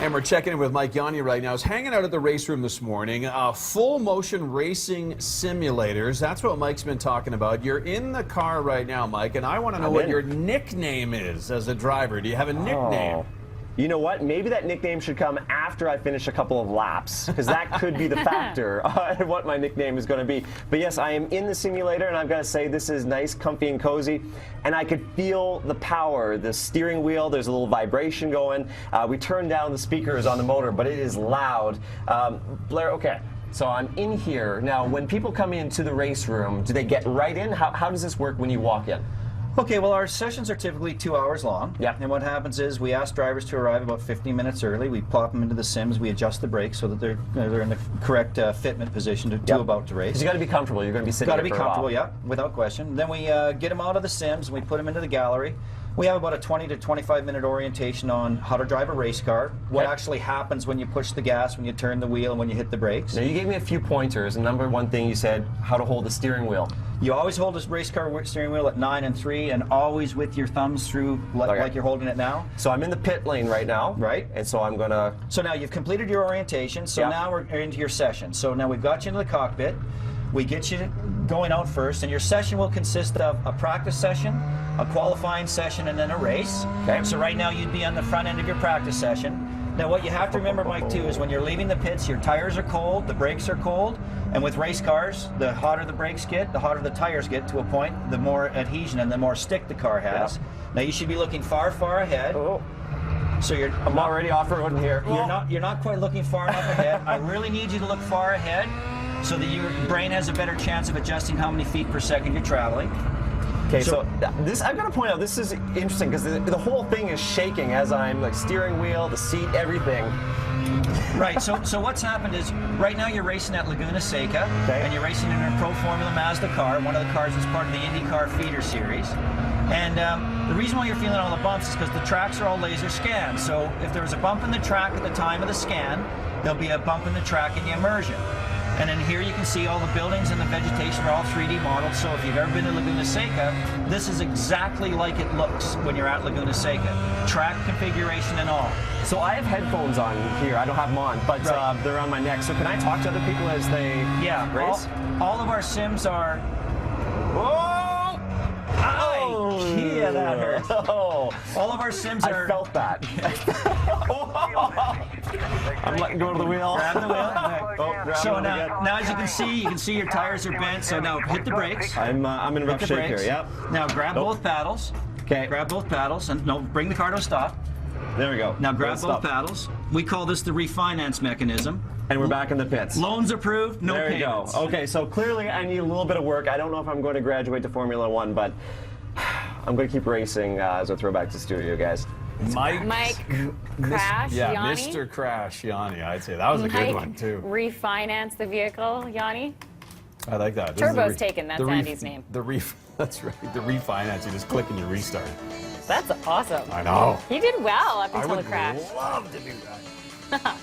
And we're checking in with Mike Yawney right now. He's hanging out at the race room this morning. Full motion racing simulators. That's what Mike's been talking about. You're in the car right now, Mike, and I want to know what your nickname is as a driver. Do you have a nickname? Oh. You know what? Maybe that nickname should come after I finish a couple of laps, because that could be the factor on what my nickname is going to be. But yes, I am in the simulator, and I've got to say this is nice, comfy, and cozy. And I could feel the power, the steering wheel. There's a little vibration going. We turned down the speakers on the motor, but it is loud. Blair, okay. So I'm in here. Now, when people come into the race room, do they get right in? How does this work when you walk in? Okay, well, our sessions are typically 2 hours long. Yeah. And what happens is we ask drivers to arrive about 15 minutes early. We plop them into the sims. We adjust the brakes so that they're in the correct fitment position to about to race. Because you got to be comfortable. You're going to be sitting. Got to be comfortable, yeah, without question. Then we get them out of the sims and we put them into the gallery. We have about a 20 to 25 minute orientation on how to drive a race car, what actually happens when you push the gas, when you turn the wheel, and when you hit the brakes. Now, you gave me a few pointers, and number one thing you said, how to hold the steering wheel. You always hold a race car steering wheel at 9 and 3, and always with your thumbs through like you're holding it now. So I'm in the pit lane right now. Right. And so I'm going to... So now you've completed your orientation, so now we're into your session. So now we've got you into the cockpit. We get you going out first, and your session will consist of a practice session, a qualifying session, and then a race. Okay. So right now you'd be on the front end of your practice session. Now what you have to remember, Mike, too, is when you're leaving the pits, your tires are cold, the brakes are cold, and with race cars, the hotter the brakes get, the hotter the tires get to a point, the more adhesion and the more stick the car has. Now you should be looking far, far ahead. So I'm already off-roading here. You're not quite looking far enough ahead. I really need you to look far ahead so that your brain has a better chance of adjusting how many feet per second you're traveling. Okay, so this, I've got to point out, this is interesting because the whole thing is shaking as I'm like steering wheel, the seat, everything. Right, so what's happened is right now you're racing at Laguna Seca, and you're racing in a Pro Formula Mazda car. One of the cars is part of the IndyCar feeder series. And the reason why you're feeling all the bumps is because the tracks are all laser scanned. So if there was a bump in the track at the time of the scan, there'll be a bump in the track in the immersion. And then here you can see all the buildings and the vegetation are all 3D modeled. So if you've ever been to Laguna Seca, this is exactly like it looks when you're at Laguna Seca. Track configuration and all. So I have headphones on here. I don't have them on, but they're on my neck. So can I talk to other people as they race? All of our sims are... Whoa! Oh! Yeah, that hurt. Oh. All of our sims are... I felt that. I'm letting go of the wheel. Grab the wheel. So now as you can see your tires are bent. So now hit the brakes. I'm in rough shape here. Yep. Now grab both paddles. Okay. Grab both paddles and bring the car to a stop. There we go. Now grab both paddles. We call this the refinance mechanism. And we're back in the pits. Loans approved, no payments. There we go. Okay, so clearly I need a little bit of work. I don't know if I'm going to graduate to Formula One, but I'm going to keep racing as I throw back to the studio, guys. Mike Crash Yawney? Mr. Crash Yawney, I'd say. That was a good one, too. Refinance the vehicle, Yawney? I like that. Turbo's taken, that's Andy's name. That's right, the refinance, you just click and you restart. That's awesome. I know. You did well up until the I crash. would love to do that.